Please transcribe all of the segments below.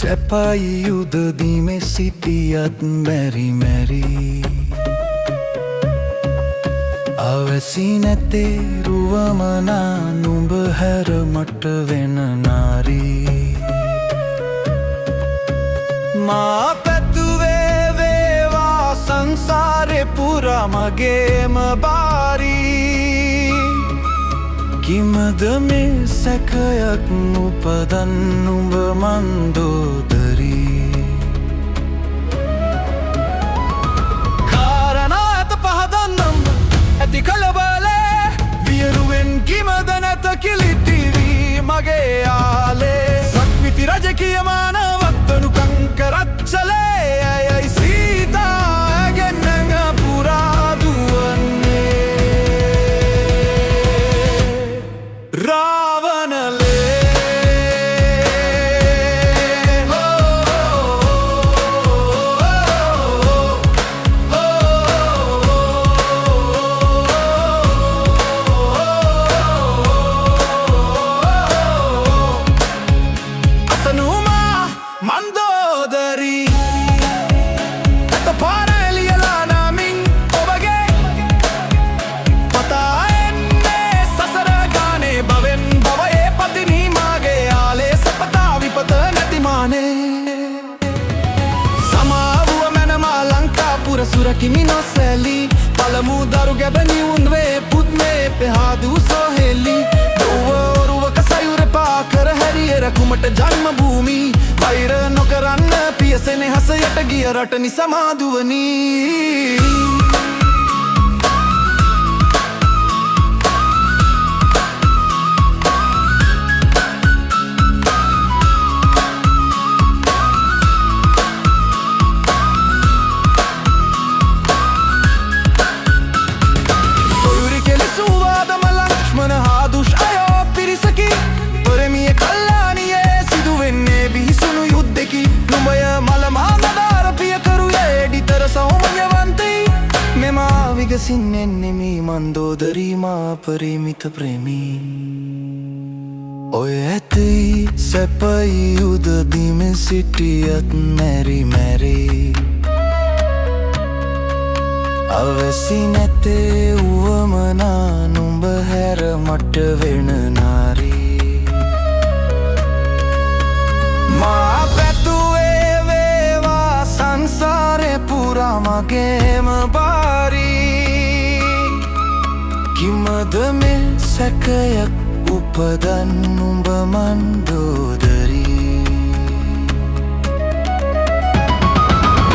සැපයි යුදදීමෙ සිටියත් මැරි මැරි අවැසි නැතේ රුවමනා නුඹ හැර මට වෙන නාරී මා පැතුවේ වේවා සංසාරේ පුරා මගේම බාරී කිමද මේ සැකයක් උපදන් නුඹ මන්දෝදරී කාරණා ඇත පහදන්නම් ඇති කලබලේ වියරුවෙන් කිමද නැත කිලිටිවී මගේ යාලේ සක්විති රජ කියමානවත්තනු කංකරච්චලේ ඇයයි සීතා ඇගෙන්නඟ පුරාදුවන්නේ මන්දෝදරී ඇත පාරැලියලා නමින් ඔබගේ පතා එන්නේ සසර ගානේ බවෙන් බවයේ පතිනී මාගේ යාලේ සපතා විපත නැතිමානේ සමාවුව මැනමා ලංකාපුර සුරකිමි නොසැලී පළමු දරු ගැබනිවුන් වේ පුත්මේ පෙහාදූ සොහෙලි දොවරුවක සයුර පාකර හැරිය රැකුමට ජන්ම භූමි වෛර නොකරන්න පියසෙනෙ හසයට ගිය රටනි සමාදුවනී සොයුරි කෙලිසුවාදම ලක්ෂ්මන හා දුෂ්අයෝ පිරිසකි පොරමිය කල්ලානියේ සිදුවෙන්නේ බිහිසුණු යුද්ධෙකි නුඹය මලමානදාර පියකරුයේ එඩිතර සෞමන්‍යවන්තයි මෙමා විගසින්නෙන්නෙමි මන්දෝදරී මා පරිමිත ප්‍රේමී ඔය ඇතයි සැපයි යුදදීමෙ සිටියත් මැරි මැරි අවැසි නැතේ උවමනා නුඹ හැර මට වෙන නාරී මා පැතුවේ වේවා සංසාරේ පුරා මගේම බාරී කිමද මේ සැකයක් උපදන් නුඹ මන්දෝදරී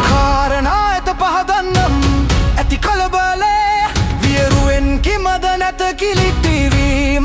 කාරණා ඇත පහදන්නම් ඇති කලබලේ වියරුවෙන් කිමද නැත කිලිටිවී